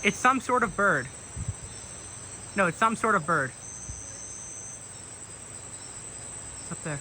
It's some sort of bird. No, it's some sort of bird. It's up there.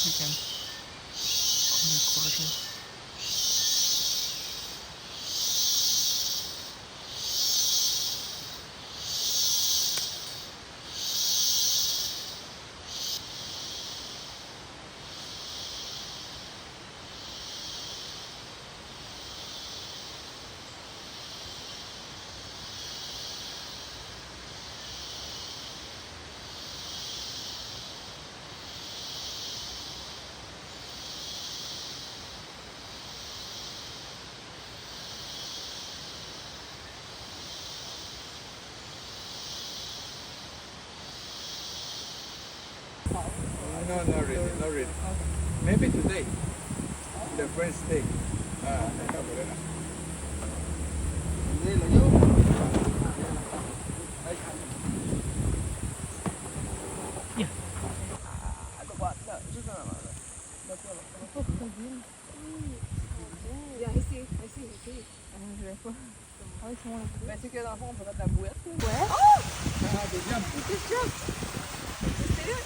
You can record here. No, not really, not really. Maybe today, the first day. Yeah. Yeah, I see. Ben, c'est que dans le fond, on peut mettre la bouette. Ouais. Oh! It just jumped. You see it?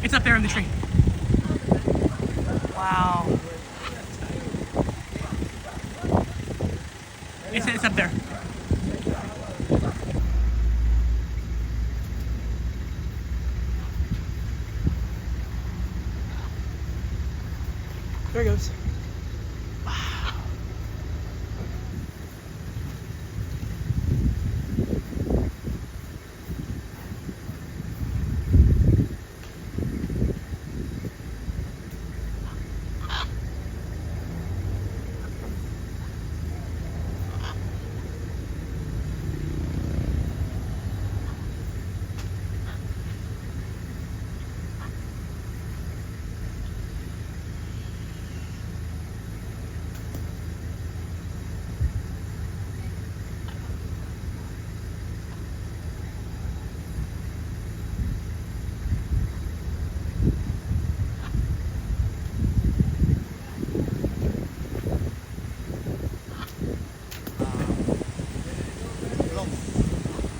It's up there in the tree. Wow. It's up there. There it goes.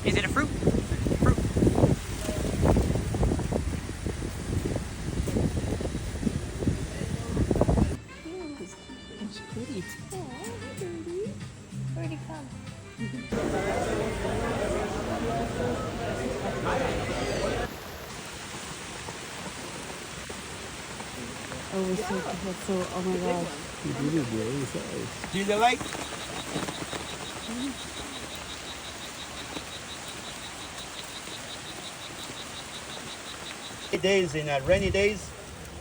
Is it a fruit? Fruit. It's pretty. Oh, pretty. Pretty come. Oh, we're so, oh my gosh. Do you like? Days in rainy days,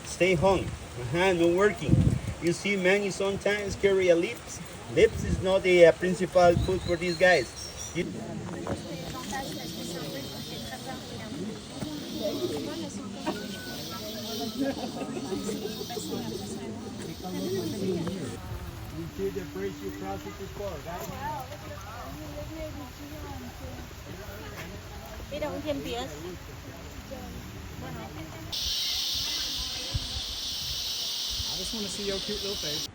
stay home, no working. You see, many sometimes carry a lips. Lips is not the principal food for these guys. You see the bridge you crossed it before, right? I just want to see your cute little face.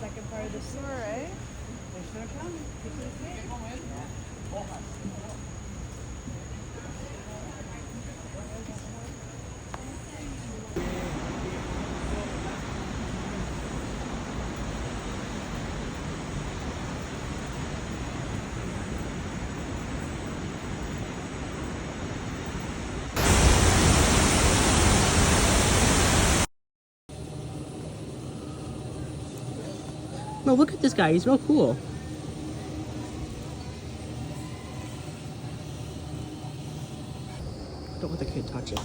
Second part of the store, right? No, look at this guy. He's real cool. Don't let the kid touch it.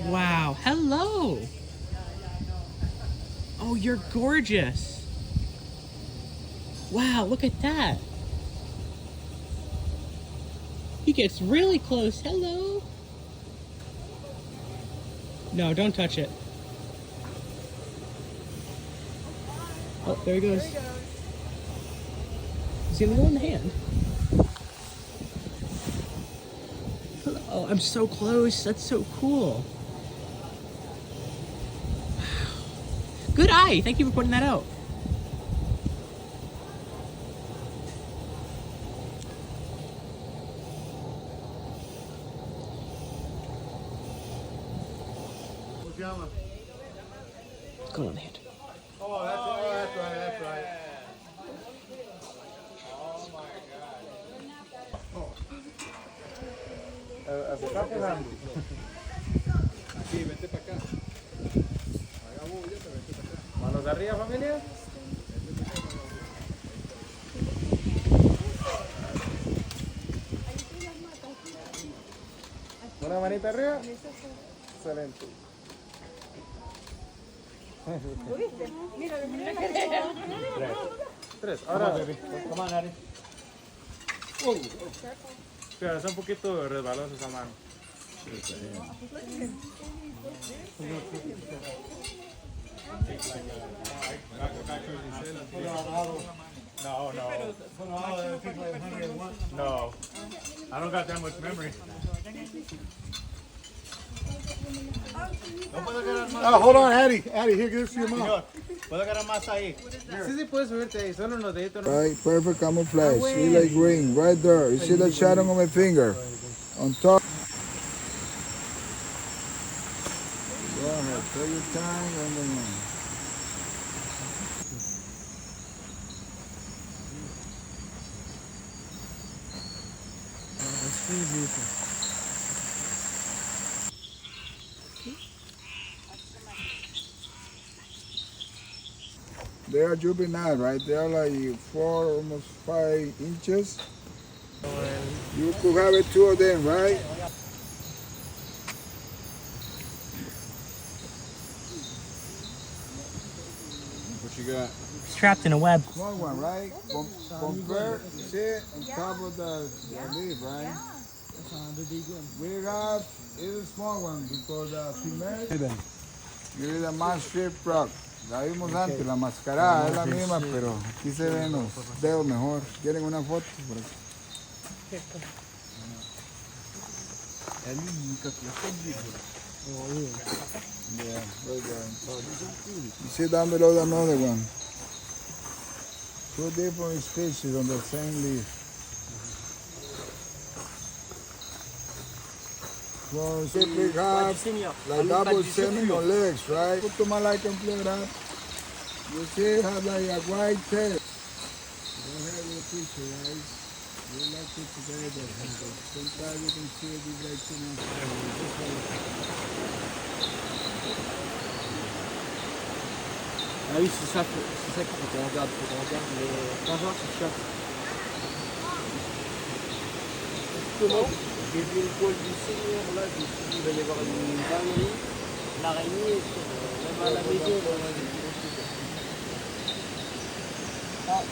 Wow. Hello. Oh, you're gorgeous. Wow, look at that. He gets really close. Hello. No, don't touch it. Oh, there he goes. He's gonna go in the hand. Oh, I'm so close. That's so cool. Wow. Good eye. Thank you for pointing that out. Go on the hand. Oh, that's right, that's right. Aquí, vente para acá. Hagamos bulla, pero vente para acá. ¿Manos arriba, familia? Una manita arriba. Excelente. ¿Lo viste? Mira, Tres. Ahora, baby. Come on, Ari. Pero está un poquito resbalosa esa mano. No, no. No. I don't got that much memory. Hold on, Addie. Addie, here, give this to your mom. ¿Puedo agarrar más ahí? Sí, puedes subirte ahí. Solo unos deditos. Right, perfect camouflage. See like green, right there. You see the shadow on my finger? On top. Go ahead, take your time and then on. That's pretty beautiful. They are juvenile, right? They are like 4, almost 5 inches. You could have it 2 of them, right? What you got? It's trapped in a web. Small one, right? Compare, you see it on top of the leaf, right? We have, it's a small one because the female, give it a mass strip rock. La vimos antes, la mascarada es la misma, pero aquí se ven los dedos mejor. ¿Quieren una foto? Por aquí. Yeah, very good. You see down below another one. 2 different species on the same leaf. So simply have like double semi on legs, right? Put to my light and play that. You see, have like a white tail. Go ahead with the picture, guys. We like it together. Sometimes you can see it is like too much. Ah oui, c'est ça qu'il faut qu'on regarde. Faut qu'on regarde les nageoires sur chaque. Justement, j'ai vu une poêle du Seigneur là, je me suis dit il va y avoir une dinguerie. L'araignée, même à la maison, on a des petits trucs. Ah,